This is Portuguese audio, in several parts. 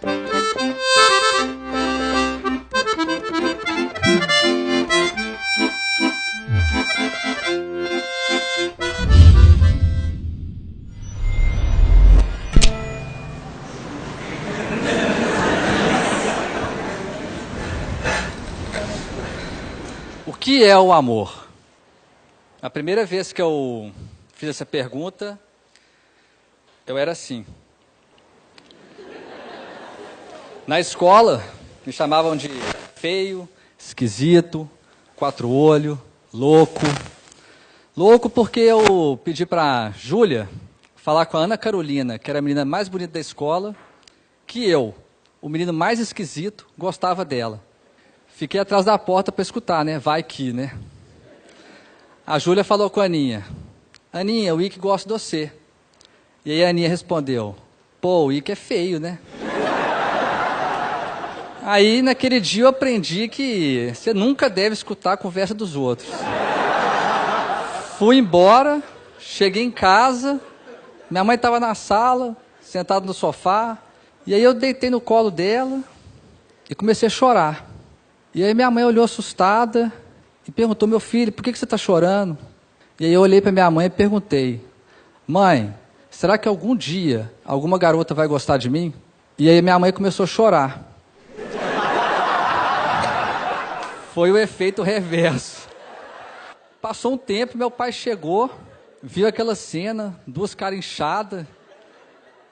O que é o amor? A primeira vez que eu fiz essa pergunta, eu era assim. Na escola, me chamavam de feio, esquisito, quatro olho, louco. Louco porque eu pedi para Júlia falar com a Ana Carolina, que era a menina mais bonita da escola, que eu, o menino mais esquisito, gostava dela. Fiquei atrás da porta para escutar, né? Vai que, né? A Júlia falou com a Aninha. Aninha, o Ike gosta de você. E aí a Aninha respondeu. Pô, o Ike é feio, né? Aí, naquele dia, eu aprendi que você nunca deve escutar a conversa dos outros. Fui embora, cheguei em casa, minha mãe estava na sala, sentada no sofá, e aí eu deitei no colo dela e comecei a chorar. E aí minha mãe olhou assustada e perguntou, meu filho, por que você está chorando? E aí eu olhei para minha mãe e perguntei, mãe, será que algum dia alguma garota vai gostar de mim? E aí minha mãe começou a chorar. Foi o efeito reverso. Passou um tempo, meu pai chegou, viu aquela cena, duas caras inchadas,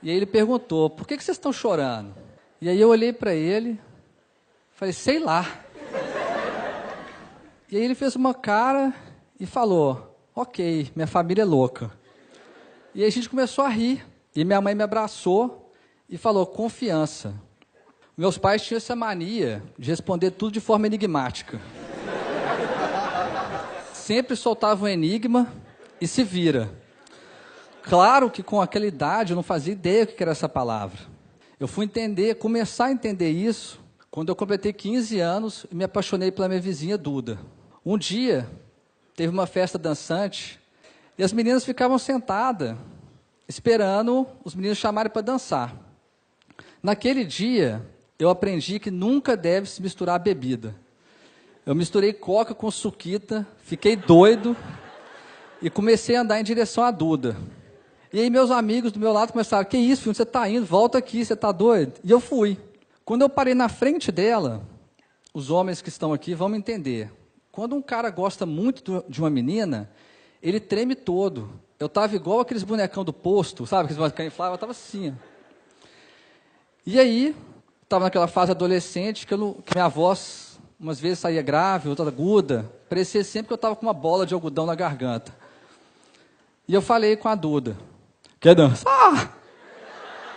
e aí ele perguntou, por que vocês estão chorando? E aí eu olhei para ele, falei, sei lá. E aí ele fez uma cara e falou, ok, minha família é louca. E aí a gente começou a rir, e minha mãe me abraçou e falou, confiança. Meus pais tinham essa mania de responder tudo de forma enigmática. Sempre soltavam um enigma e se vira. Claro que com aquela idade eu não fazia ideia do que era essa palavra. Eu fui começar a entender isso, quando eu completei 15 anos e me apaixonei pela minha vizinha Duda. Um dia, teve uma festa dançante e as meninas ficavam sentadas, esperando os meninos chamarem para dançar. Naquele dia, eu aprendi que nunca deve se misturar a bebida. Eu misturei coca com suquita, fiquei doido e comecei a andar em direção à Duda. E aí meus amigos do meu lado começaram, que isso, filho, você está indo? Volta aqui, você está doido? E eu fui. Quando eu parei na frente dela, os homens que estão aqui vão me entender. Quando um cara gosta muito de uma menina, ele treme todo. Eu estava igual aqueles bonecão do posto, sabe? Aqueles bonecão inflável, eu estava assim. Ó. E aí, estava naquela fase adolescente que minha voz, umas vezes saía grave, outra aguda. Parecia sempre que eu estava com uma bola de algodão na garganta. E eu falei com a Duda. Quer dançar?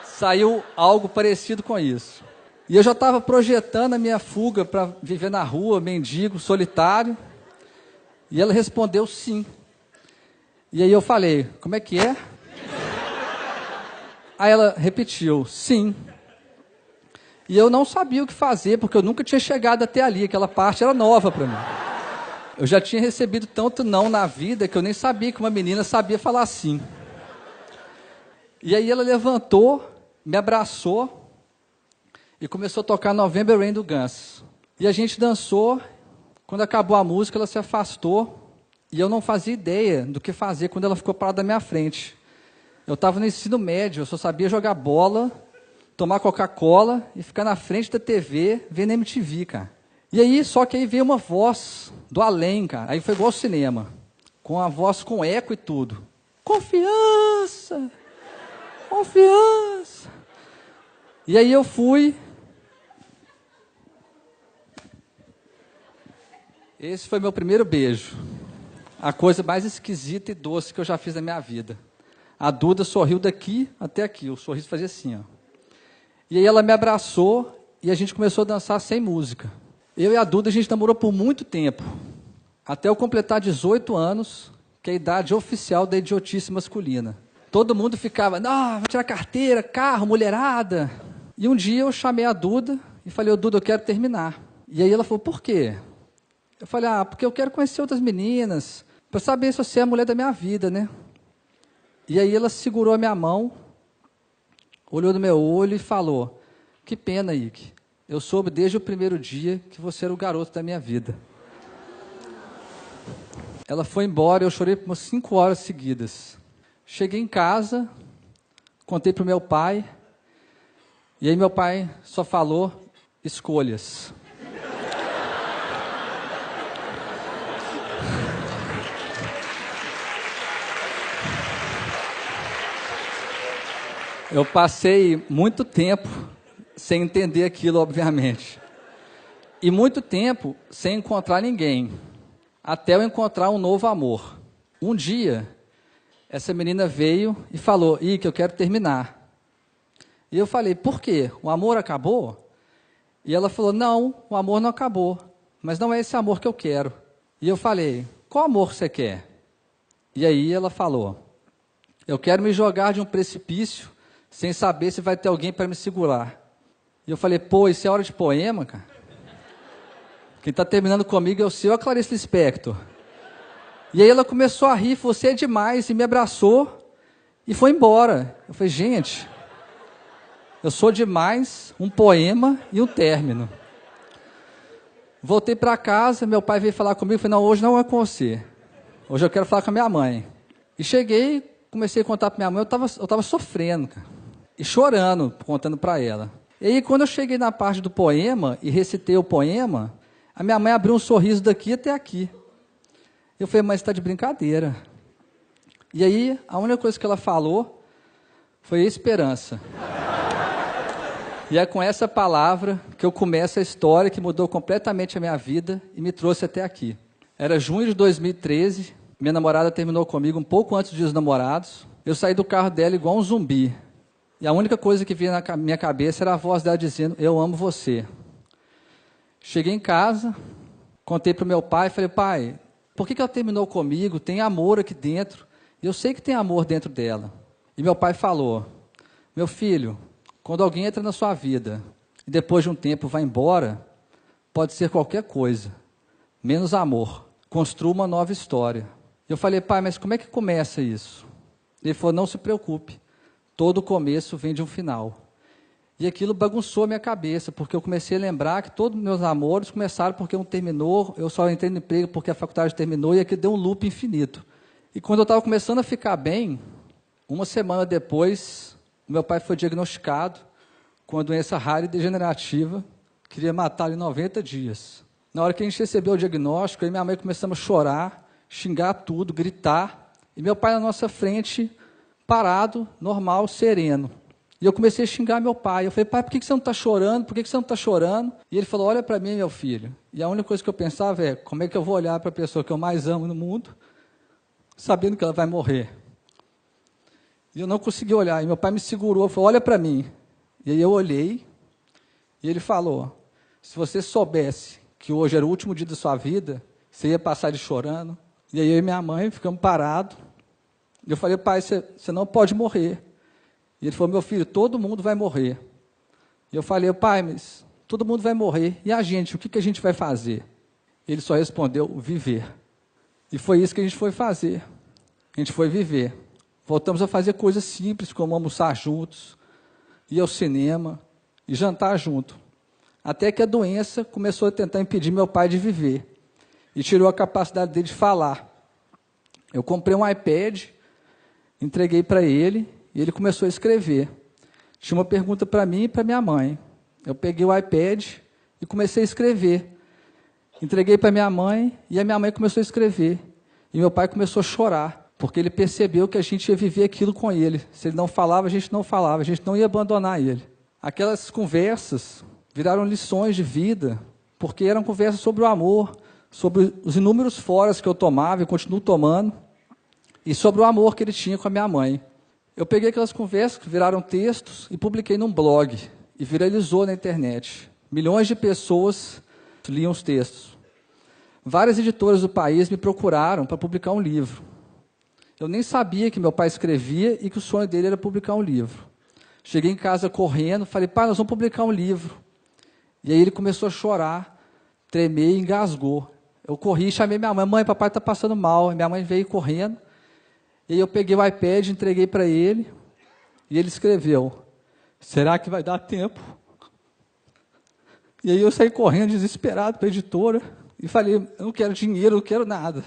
Saiu algo parecido com isso. E eu já estava projetando a minha fuga para viver na rua, mendigo, solitário. E ela respondeu sim. E aí eu falei, como é que é? Aí ela repetiu, sim. E eu não sabia o que fazer, porque eu nunca tinha chegado até ali, aquela parte era nova para mim. Eu já tinha recebido tanto não na vida, que eu nem sabia que uma menina sabia falar sim. E aí ela levantou, me abraçou, e começou a tocar November Rain do Guns. E a gente dançou, quando acabou a música ela se afastou, e eu não fazia ideia do que fazer quando ela ficou parada na minha frente. Eu estava no ensino médio, eu só sabia jogar bola, tomar Coca-Cola e ficar na frente da TV vendo MTV, cara. E aí, só que aí veio uma voz do além, cara. Aí foi igual ao cinema, com a voz com eco e tudo. Confiança! Confiança! E aí eu fui. Esse foi meu primeiro beijo. A coisa mais esquisita e doce que eu já fiz na minha vida. A Duda sorriu daqui até aqui. O sorriso fazia assim, ó. E aí ela me abraçou e a gente começou a dançar sem música. Eu e a Duda, a gente namorou por muito tempo. Até eu completar 18 anos, que é a idade oficial da idiotice masculina. Todo mundo ficava, não, vou tirar carteira, carro, mulherada. E um dia eu chamei a Duda e falei, ô Duda, eu quero terminar. E aí ela falou, por quê? Eu falei, porque eu quero conhecer outras meninas, para saber se você é a mulher da minha vida, né? E aí ela segurou a minha mão, olhou no meu olho e falou, Que pena, Ike. Eu soube desde o primeiro dia que você era o garoto da minha vida. Ela foi embora e eu chorei por umas 5 horas seguidas. Cheguei em casa, contei para o meu pai, e aí meu pai só falou escolhas. Eu passei muito tempo sem entender aquilo, obviamente. E muito tempo sem encontrar ninguém, até eu encontrar um novo amor. Um dia, essa menina veio e falou, Ike, eu quero terminar. E eu falei, por quê? O amor acabou? E ela falou, não, o amor não acabou, mas não é esse amor que eu quero. E eu falei, qual amor você quer? E aí ela falou, eu quero me jogar de um precipício sem saber se vai ter alguém para me segurar. E eu falei, pô, isso é hora de poema, cara? Quem está terminando comigo é o seu, a Clarice Lispector. E aí ela começou a rir, você é demais, e me abraçou e foi embora. Eu falei, gente, eu sou demais, um poema e um término. Voltei para casa, meu pai veio falar comigo, eu falei, não, hoje não é com você. Hoje eu quero falar com a minha mãe. E cheguei, comecei a contar para minha mãe, eu tava sofrendo, cara, e chorando, contando para ela. E aí, quando eu cheguei na parte do poema e recitei o poema, a minha mãe abriu um sorriso daqui até aqui. Eu falei, mas está de brincadeira. E aí, a única coisa que ela falou foi esperança. E é com essa palavra que eu começo a história que mudou completamente a minha vida e me trouxe até aqui. Era junho de 2013, minha namorada terminou comigo um pouco antes dos Dias dos Namorados. Eu saí do carro dela igual um zumbi. E a única coisa que vinha na minha cabeça era a voz dela dizendo, eu amo você. Cheguei em casa, contei para o meu pai, falei, pai, por que ela terminou comigo? Tem amor aqui dentro. E eu sei que tem amor dentro dela. E meu pai falou, meu filho, quando alguém entra na sua vida e depois de um tempo vai embora, pode ser qualquer coisa, menos amor. Construa uma nova história. Eu falei, pai, mas como é que começa isso? Ele falou, não se preocupe, todo começo vem de um final. E aquilo bagunçou a minha cabeça, porque eu comecei a lembrar que todos os meus namores começaram porque um terminou, eu só entrei no emprego porque a faculdade terminou, e aquilo deu um loop infinito. E quando eu estava começando a ficar bem, uma semana depois, o meu pai foi diagnosticado com uma doença rara e degenerativa, queria matá-lo em 90 dias. Na hora que a gente recebeu o diagnóstico, aí minha mãe começamos a chorar, xingar tudo, gritar, e meu pai na nossa frente, parado, normal, sereno. E eu comecei a xingar meu pai. Eu falei, pai, por que você não está chorando? Por que você não está chorando? E ele falou, olha para mim, meu filho. E a única coisa que eu pensava é, como é que eu vou olhar para a pessoa que eu mais amo no mundo, sabendo que ela vai morrer? E eu não consegui olhar. E meu pai me segurou, falou, olha para mim. E aí eu olhei, e ele falou, se você soubesse que hoje era o último dia da sua vida, você ia passar ele chorando. E aí eu e minha mãe ficamos parados. E eu falei, pai, você não pode morrer. E ele falou, meu filho, todo mundo vai morrer. E eu falei, pai, mas todo mundo vai morrer. E a gente, o que a gente vai fazer? Ele só respondeu, viver. E foi isso que a gente foi fazer. A gente foi viver. Voltamos a fazer coisas simples, como almoçar juntos, ir ao cinema e jantar junto. Até que a doença começou a tentar impedir meu pai de viver. E tirou a capacidade dele de falar. Eu comprei um iPad, entreguei para ele, e ele começou a escrever. Tinha uma pergunta para mim e para minha mãe. Eu peguei o iPad e comecei a escrever. Entreguei para minha mãe e a minha mãe começou a escrever. E meu pai começou a chorar, porque ele percebeu que a gente ia viver aquilo com ele. Se ele não falava, a gente não falava, a gente não ia abandonar ele. Aquelas conversas viraram lições de vida, porque eram conversas sobre o amor, sobre os inúmeros foras que eu tomava e continuo tomando, e sobre o amor que ele tinha com a minha mãe. Eu peguei aquelas conversas que viraram textos e publiquei num blog, e viralizou na internet. Milhões de pessoas liam os textos. Várias editoras do país me procuraram para publicar um livro. Eu nem sabia que meu pai escrevia e que o sonho dele era publicar um livro. Cheguei em casa correndo, falei, pai, nós vamos publicar um livro. E aí ele começou a chorar, tremer e engasgou. Eu corri e chamei minha mãe, mãe, papai está passando mal. Minha mãe veio correndo. E aí eu peguei o iPad, entreguei para ele, e ele escreveu, será que vai dar tempo E aí eu saí correndo, desesperado, para a editora, e falei, eu não quero dinheiro, eu não quero nada.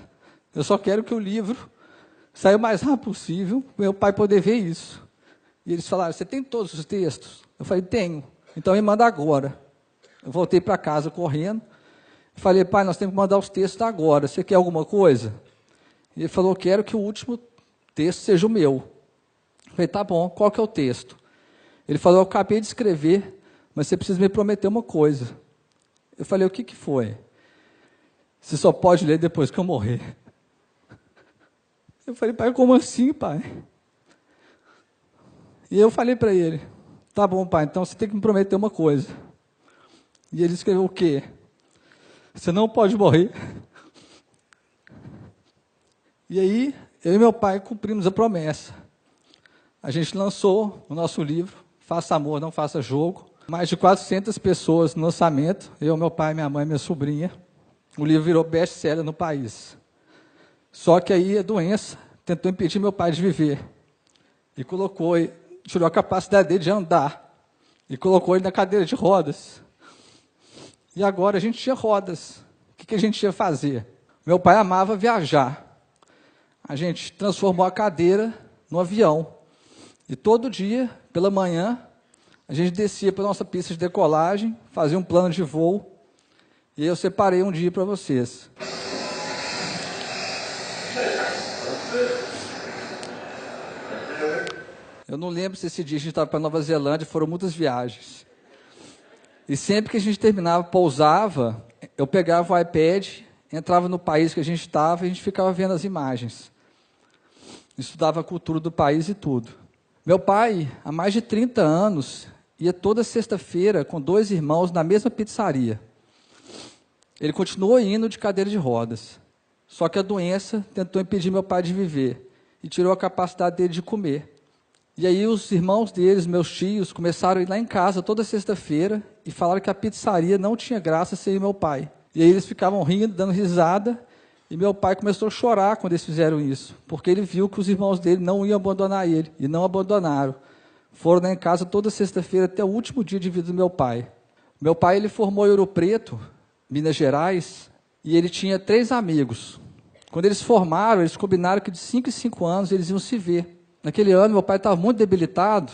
Eu só quero que o livro saia o mais rápido possível, para meu pai poder ver isso. E eles falaram, você tem todos os textos? Eu falei, tenho. Então me manda agora. Eu voltei para casa correndo, falei, pai, nós temos que mandar os textos agora, você quer alguma coisa? E ele falou, quero que o último texto seja o meu. Eu falei, tá bom, qual que é o texto? Ele falou, eu acabei de escrever, mas você precisa me prometer uma coisa. Eu falei, o que que foi? Você só pode ler depois que eu morrer. Eu falei, pai, como assim, pai? E eu falei para ele, tá bom, pai, então você tem que me prometer uma coisa. E ele escreveu o quê? Você não pode morrer. E aí, eu e meu pai cumprimos a promessa. A gente lançou o nosso livro, Faça Amor, Não Faça Jogo. Mais de 400 pessoas no lançamento, eu, meu pai, minha mãe, minha sobrinha. O livro virou best-seller no país. Só que aí a doença tentou impedir meu pai de viver. E tirou a capacidade dele de andar. E colocou ele na cadeira de rodas. E agora a gente tinha rodas. O que a gente ia fazer? Meu pai amava viajar. A gente transformou a cadeira no avião. E todo dia, pela manhã, a gente descia para a nossa pista de decolagem, fazia um plano de voo. E eu separei um dia para vocês. Eu não lembro se esse dia a gente estava para Nova Zelândia, foram muitas viagens. E sempre que a gente terminava, pousava, eu pegava o iPad, entrava no país que a gente estava e a gente ficava vendo as imagens. Estudava a cultura do país e tudo. Meu pai, há mais de 30 anos, ia toda sexta-feira com 2 irmãos na mesma pizzaria. Ele continuou indo de cadeira de rodas. Só que a doença tentou impedir meu pai de viver e tirou a capacidade dele de comer. E aí os irmãos deles, meus tios, começaram a ir lá em casa toda sexta-feira e falaram que a pizzaria não tinha graça sem meu pai. E aí eles ficavam rindo, dando risada, e meu pai começou a chorar quando eles fizeram isso, porque ele viu que os irmãos dele não iam abandonar ele, e não abandonaram. Foram lá em casa toda sexta-feira até o último dia de vida do meu pai. Meu pai ele formou em Ouro Preto, Minas Gerais, e ele tinha 3 amigos. Quando eles formaram, eles combinaram que de 5 em 5 anos eles iam se ver. Naquele ano, meu pai estava muito debilitado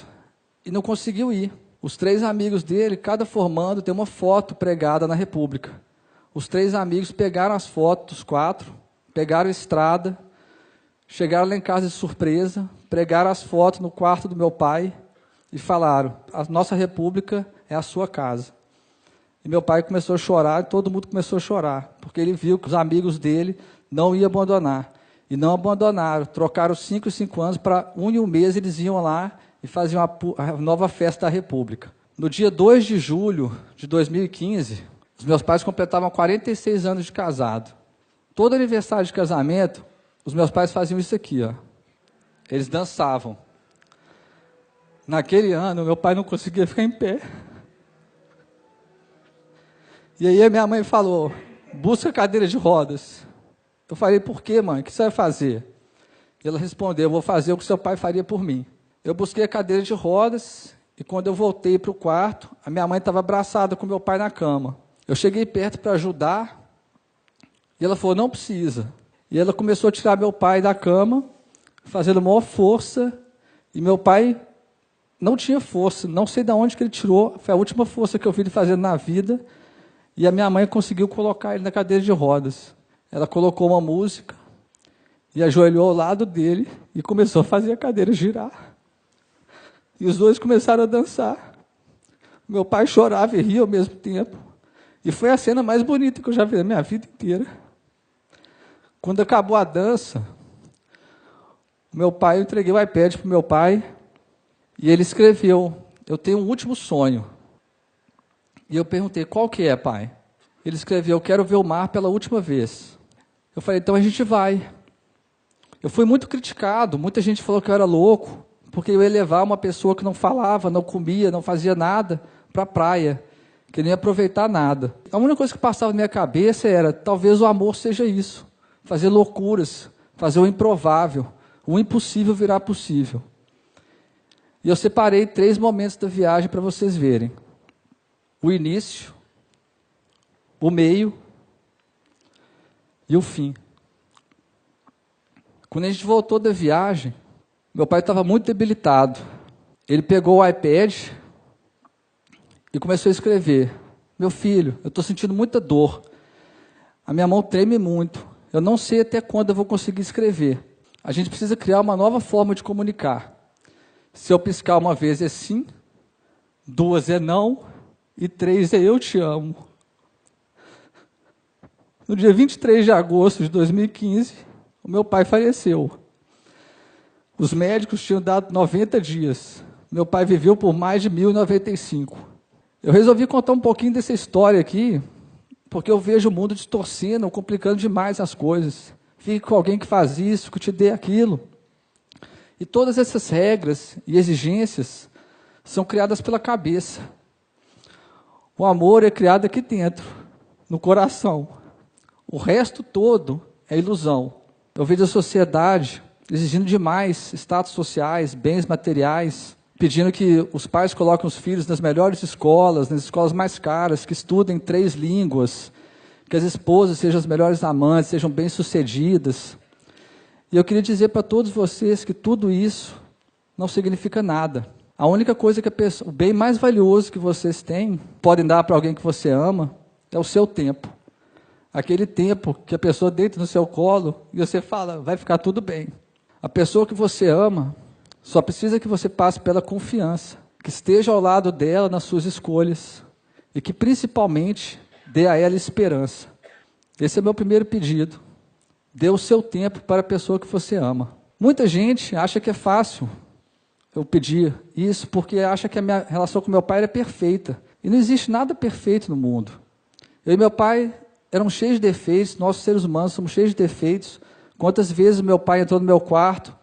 e não conseguiu ir. Os 3 amigos dele, cada formando, tem uma foto pregada na República. Os 3 amigos pegaram as fotos, os 4, pegaram a estrada, chegaram lá em casa de surpresa, pregaram as fotos no quarto do meu pai e falaram, a nossa República é a sua casa. E meu pai começou a chorar, e todo mundo começou a chorar, porque ele viu que os amigos dele não iam abandonar. E não abandonaram, trocaram 5 em 5 anos para 1 em 1 mês eles iam lá e faziam a nova festa da República. No dia 2 de julho de 2015, os meus pais completavam 46 anos de casado. Todo aniversário de casamento, os meus pais faziam isso aqui, ó. Eles dançavam. Naquele ano, meu pai não conseguia ficar em pé. E aí a minha mãe falou, busca cadeira de rodas. Eu falei, por quê, mãe? O que você vai fazer? E ela respondeu, eu vou fazer o que seu pai faria por mim. Eu busquei a cadeira de rodas e quando eu voltei para o quarto, a minha mãe estava abraçada com meu pai na cama. Eu cheguei perto para ajudar e ela falou, não precisa. E ela começou a tirar meu pai da cama, fazendo maior força, e meu pai não tinha força, não sei de onde que ele tirou, foi a última força que eu vi ele fazendo na vida, e a minha mãe conseguiu colocar ele na cadeira de rodas. Ela colocou uma música e ajoelhou ao lado dele e começou a fazer a cadeira girar. E os dois começaram a dançar. Meu pai chorava e ria ao mesmo tempo. E foi a cena mais bonita que eu já vi na minha vida inteira. Quando acabou a dança, eu entreguei o iPad para o meu pai e ele escreveu, eu tenho um último sonho. E eu perguntei, qual que é, pai? Ele escreveu, eu quero ver o mar pela última vez. Eu falei, então a gente vai. Eu fui muito criticado, muita gente falou que eu era louco, porque eu ia levar uma pessoa que não falava, não comia, não fazia nada, para a praia, que nem ia aproveitar nada. A única coisa que passava na minha cabeça era, talvez o amor seja isso, fazer loucuras, fazer o improvável, o impossível virar possível. E eu separei 3 momentos da viagem para vocês verem. O início, o meio e o fim. Quando a gente voltou da viagem, meu pai estava muito debilitado. Ele pegou o iPad e começou a escrever. Meu filho, eu estou sentindo muita dor. A minha mão treme muito. Eu não sei até quando eu vou conseguir escrever. A gente precisa criar uma nova forma de comunicar. Se eu piscar uma vez é sim, 2 é não e 3 é eu te amo. No dia 23 de agosto de 2015, o meu pai faleceu. Os médicos tinham dado 90 dias. Meu pai viveu por mais de 1095. Eu resolvi contar um pouquinho dessa história aqui, porque eu vejo o mundo distorcendo, complicando demais as coisas. Fique com alguém que faz isso, que te dê aquilo. E todas essas regras e exigências são criadas pela cabeça. O amor é criado aqui dentro, no coração. O resto todo é ilusão. Eu vejo a sociedade exigindo demais status sociais, bens materiais, pedindo que os pais coloquem os filhos nas melhores escolas, nas escolas mais caras, que estudem 3 línguas, que as esposas sejam as melhores amantes, sejam bem-sucedidas. E eu queria dizer para todos vocês que tudo isso não significa nada. A única coisa que o bem mais valioso que vocês têm, podem dar para alguém que você ama, é o seu tempo. Aquele tempo que a pessoa deita no seu colo e você fala, vai ficar tudo bem. A pessoa que você ama só precisa que você passe pela confiança, que esteja ao lado dela nas suas escolhas e que principalmente dê a ela esperança. Esse é meu primeiro pedido. Dê o seu tempo para a pessoa que você ama. Muita gente acha que é fácil eu pedir isso porque acha que a minha relação com meu pai é perfeita. E não existe nada perfeito no mundo. Eu e meu pai eram cheios de defeitos, nós seres humanos somos cheios de defeitos. Quantas vezes meu pai entrou no meu quarto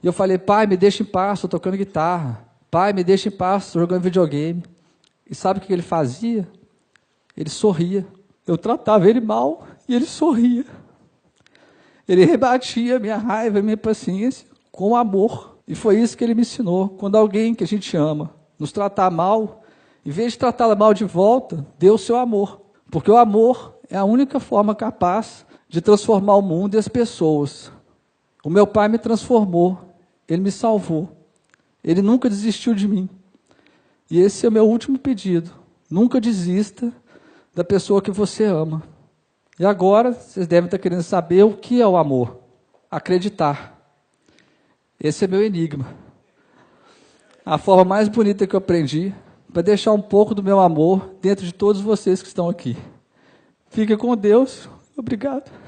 e eu falei, pai, me deixa em paz, estou tocando guitarra. Pai, me deixa em paz, estou jogando videogame. E sabe o que ele fazia? Ele sorria. Eu tratava ele mal e ele sorria. Ele rebatia a minha raiva, a minha paciência com amor. E foi isso que ele me ensinou. Quando alguém que a gente ama nos tratar mal, em vez de tratá-la mal de volta, dê o seu amor. Porque o amor é a única forma capaz de transformar o mundo e as pessoas. O meu pai me transformou. Ele me salvou. Ele nunca desistiu de mim. E esse é o meu último pedido. Nunca desista da pessoa que você ama. E agora, vocês devem estar querendo saber o que é o amor. Acreditar. Esse é meu enigma. A forma mais bonita que eu aprendi para deixar um pouco do meu amor dentro de todos vocês que estão aqui. Fique com Deus. Obrigado.